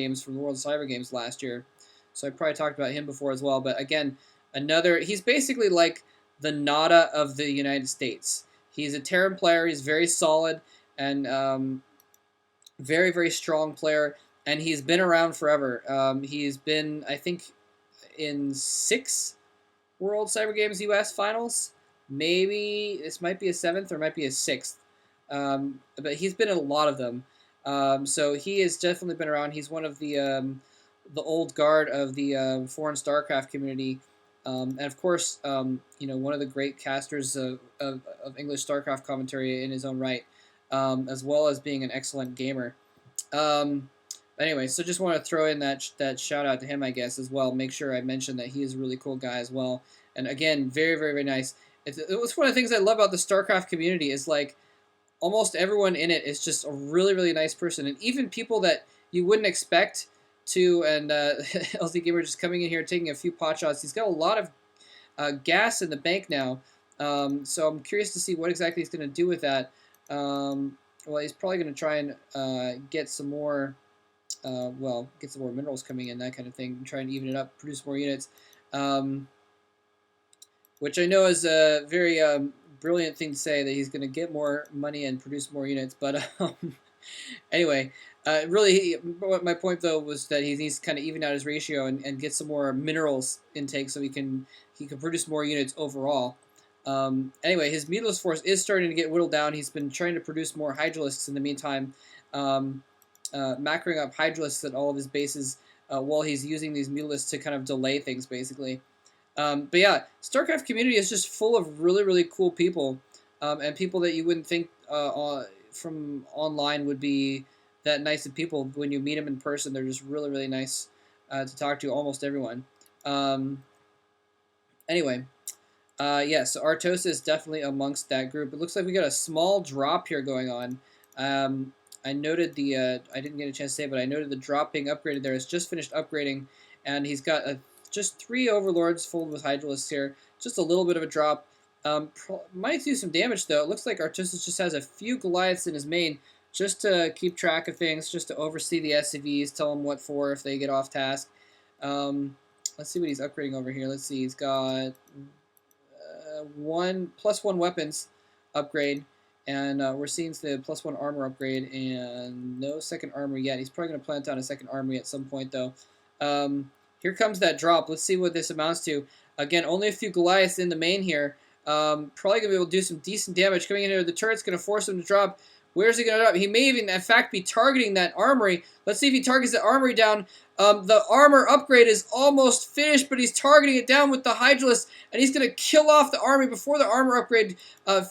games from the World Cyber Games last year. So I probably talked about him before as well. But again, he's basically like the Nada of the United States. He's a Terran player. He's very solid and very, very strong player. And he's been around forever. He's been, I think, in 6 World Cyber Games US finals. Maybe this might be a 7th or might be a 6th. But he's been in a lot of them. So he has definitely been around. He's one of the old guard of the foreign StarCraft community. And of course, one of the great casters of English StarCraft commentary in his own right, as well as being an excellent gamer. Anyway, so just want to throw in that shout out to him, I guess, as well. Make sure I mention that he is a really cool guy as well. And again, very, very, very nice. It's one of the things I love about the StarCraft community is like almost everyone in it is just a really, really nice person. And even people that you wouldn't expect to, and LzGamer just coming in here taking a few pot shots. He's got a lot of gas in the bank now. So I'm curious to see what exactly he's going to do with that. Well, he's probably going to try and get some more... get some more minerals coming in, that kind of thing, and try and even it up, produce more units, which I know is a very brilliant thing to say, that he's going to get more money and produce more units, but anyway, really, my point though was that he needs to kind of even out his ratio and get some more minerals intake so he can produce more units overall. Anyway, his meatless force is starting to get whittled down. He's been trying to produce more hydralisks in the meantime. Macroing up hydralisks at all of his bases while he's using these mutalisks to kind of delay things, basically. But yeah, StarCraft community is just full of really, really cool people, and people that you wouldn't think from online would be that nice of people. When you meet them in person, they're just really, really nice to talk to, almost everyone. Anyway, yeah, so Artosis is definitely amongst that group. It looks like we got a small drop here going on. I noted I didn't get a chance to say it, but I noted the drop being upgraded there. It's just finished upgrading, and he's got just 3 overlords full with hydralisks here. Just a little bit of a drop. Might do some damage, though. It looks like Artosis just has a few Goliaths in his main, just to keep track of things, just to oversee the SCVs, tell them what for if they get off task. Let's see what he's upgrading over here. Let's see, he's got +1 weapons upgrade. And we're seeing the +1 armor upgrade and no second armor yet. He's probably going to plant down a second armory at some point, though. Here comes that drop. Let's see what this amounts to. Again, only a few Goliaths in the main here. Probably going to be able to do some decent damage. Coming in here, the turret's going to force him to drop. Where's he going to drop? He may even, in fact, be targeting that armory. Let's see if he targets the armory down. The armor upgrade is almost finished, but he's targeting it down with the Hydralisk, and he's going to kill off the army before the armor upgrade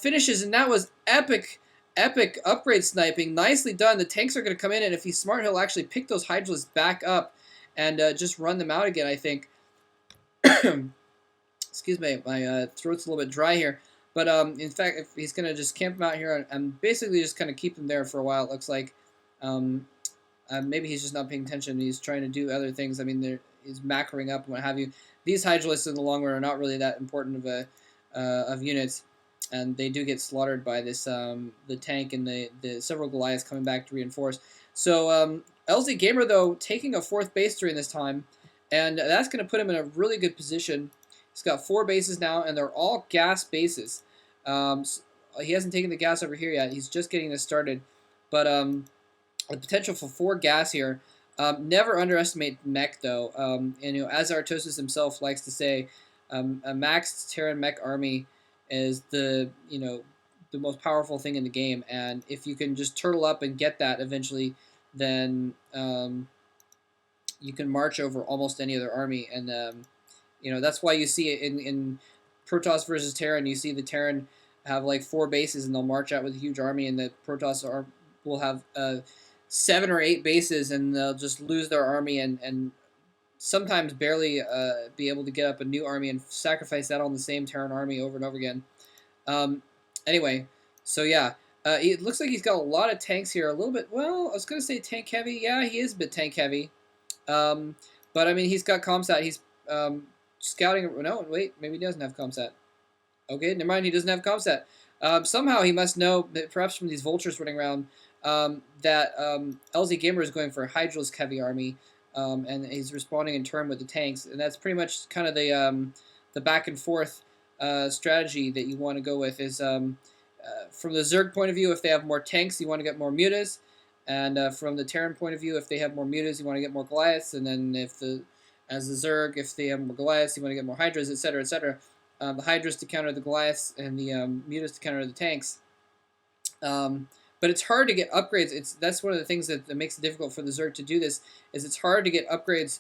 finishes, and that was epic, epic upgrade sniping. Nicely done. The tanks are going to come in, and if he's smart, he'll actually pick those Hydralisks back up and just run them out again, I think. Excuse me, my throat's a little bit dry here. But in fact, if he's going to just camp them out here and basically just kind of keep them there for a while, it looks like. Maybe he's just not paying attention. He's trying to do other things. I mean, he's macroing up and what have you. These Hydralisks in the long run are not really that important of units, and they do get slaughtered by this the tank and the several Goliaths coming back to reinforce. So LzGamer, though, taking a 4th base during this time, and that's going to put him in a really good position. He's got 4 bases now, and they're all gas bases. He hasn't taken the gas over here yet. He's just getting this started, but the potential for 4 gas here. Never underestimate mech, though. And as Artosis himself likes to say, a maxed Terran mech army is the most powerful thing in the game. And if you can just turtle up and get that eventually, then you can march over almost any other army. And that's why you see it in Protoss versus Terran. You see the Terran have like 4 bases, and they'll march out with a huge army, and the Protoss will have 7 or 8 bases, and they'll just lose their army and sometimes barely be able to get up a new army and sacrifice that on the same Terran army over and over again. Anyway, so yeah, it looks like he's got a lot of tanks here. A little bit, well, I was going to say tank heavy. Yeah, he is a bit tank heavy. But I mean, he's got comsat. He's scouting. No, wait, maybe he doesn't have comsat. Okay, never mind, he doesn't have comsat. Somehow he must know, that perhaps from these vultures running around, that LzGamer is going for a Hydralisk heavy army, and he's responding in turn with the tanks, and that's pretty much kind of the back and forth strategy that you want to go with. Is from the Zerg point of view, if they have more tanks, you want to get more mutas, and from the Terran point of view, if they have more mutas, you want to get more Goliaths, and then as the Zerg, if they have more Goliaths, you want to get more Hydras, etc., etc. The Hydras to counter the Goliaths, and the mutas to counter the tanks. But it's hard to get upgrades. That's one of the things that makes it difficult for the Zerg to do this. Is it's hard to get upgrades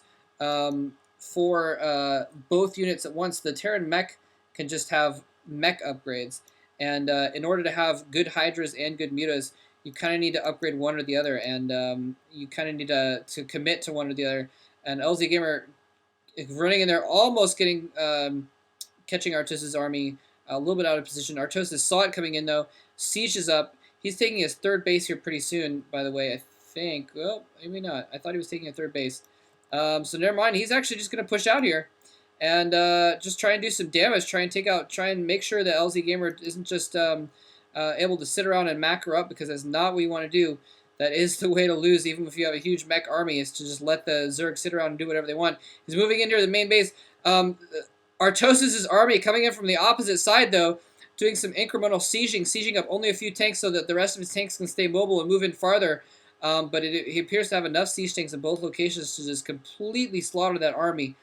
for both units at once. The Terran mech can just have mech upgrades, and in order to have good Hydras and good mutas, you kind of need to upgrade one or the other, and you kind of need to commit to one or the other. And LzGamer running in there, almost getting catching Artosis' army a little bit out of position. Artosis saw it coming in though, sieges up. He's taking his third base here pretty soon, by the way, I think. Well, maybe not. I thought he was taking a third base. So never mind. He's actually just going to push out here and just try and do some damage. Try and make sure that LzGamer isn't just able to sit around and macro up, because that's not what you want to do. That is the way to lose, even if you have a huge mech army, is to just let the Zerg sit around and do whatever they want. He's moving into the main base. Artosis' army coming in from the opposite side, though, doing some incremental sieging up only a few tanks so that the rest of his tanks can stay mobile and move in farther. But he appears to have enough siege tanks in both locations to just completely slaughter that army.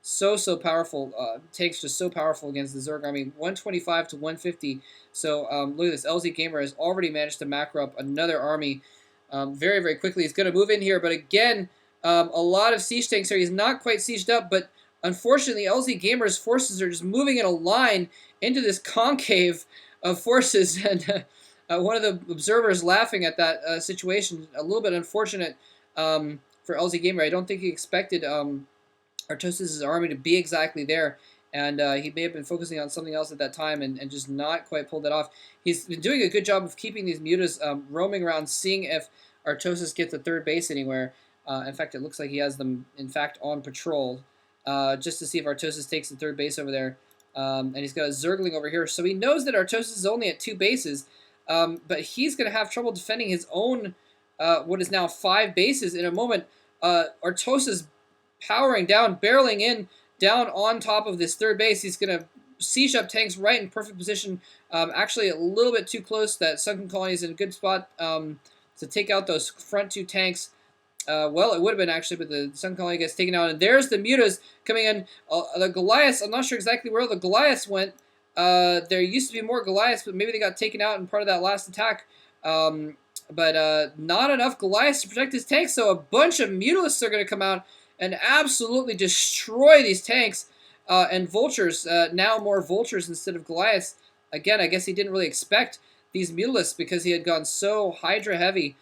So powerful. Tanks just so powerful against the Zerg army. 125 to 150. So look at this. LzGamer has already managed to macro up another army very, very quickly. He's going to move in here, but again, a lot of siege tanks here. He's not quite sieged up, but unfortunately, LzGamer's forces are just moving in a line into this concave of forces, and one of the observers laughing at that situation. A little bit unfortunate for LzGamer. I don't think he expected Artosis' army to be exactly there, and he may have been focusing on something else at that time and just not quite pulled it off. He's been doing a good job of keeping these mutas roaming around, seeing if Artosis gets a third base anywhere. In fact, it looks like he has them, in fact, on patrol, just to see if Artosis takes the third base over there. And he's got a Zergling over here, so he knows that Artosis is only at 2 bases, but he's going to have trouble defending his own, what is now 5 bases in a moment. Artosis powering down, barreling in, down on top of this third base. He's going to siege up tanks right in perfect position, actually a little bit too close. That Sunken Colony is in a good spot to take out those front 2 tanks. Well, it would have been actually, but the Sun Colony gets taken out, and there's the mutas coming in. The Goliaths, I'm not sure exactly where the Goliaths went. There used to be more Goliaths, but maybe they got taken out in part of that last attack. But not enough Goliaths to protect his tanks, so a bunch of mutalisks are going to come out and absolutely destroy these tanks. And vultures, now more vultures instead of Goliaths. Again, I guess he didn't really expect these mutalisks because he had gone so Hydra heavy.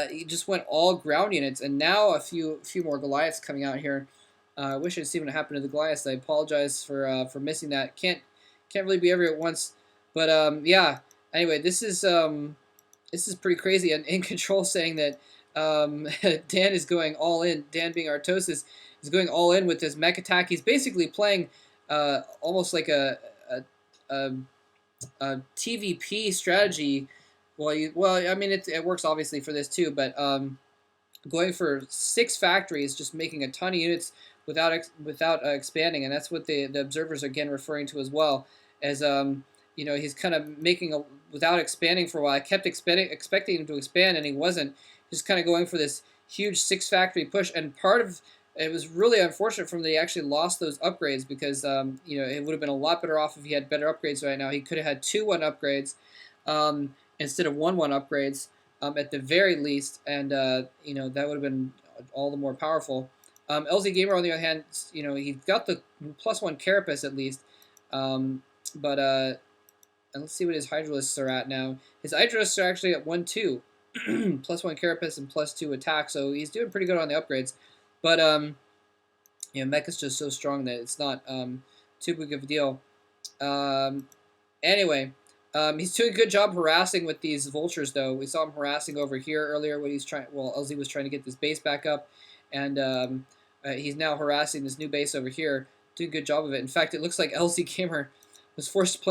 He just went all ground units, and now a few more Goliaths coming out here. I wish I'd seen what happened to the Goliaths. I apologize for missing that. Can't really be every at once, but yeah. Anyway, this is pretty crazy. And In Control saying that Dan is going all in. Dan being Artosis is going all in with this mech attack. He's basically playing almost like a TVP strategy. Well, I mean, it works obviously for this too, but going for 6 factories, just making a ton of units without expanding, and that's what the observers are again referring to as well, as you know, he's kind of making without expanding for a while. I kept expecting him to expand, and he wasn't. Just kind of going for this huge 6 factory push, and part of it was really unfortunate from they actually lost those upgrades, because you know, it would have been a lot better off if he had better upgrades right now. He could have had 2-1 upgrades. Instead of 1-1 upgrades at the very least, and you know, that would have been all the more powerful. LzGamer, on the other hand, you know, he got the +1 carapace at least, but and let's see what his Hydralisks are at now. His Hydralisks are actually at 1-2, +1 carapace and +2 attack, so he's doing pretty good on the upgrades. But you know, Mech is just so strong that it's not too big of a deal. Anyway. He's doing a good job harassing with these vultures, though. We saw him harassing over here earlier when he's trying. Well, LZ was trying to get this base back up, and he's now harassing this new base over here. Doing a good job of it. In fact, it looks like LzGamer was forced to play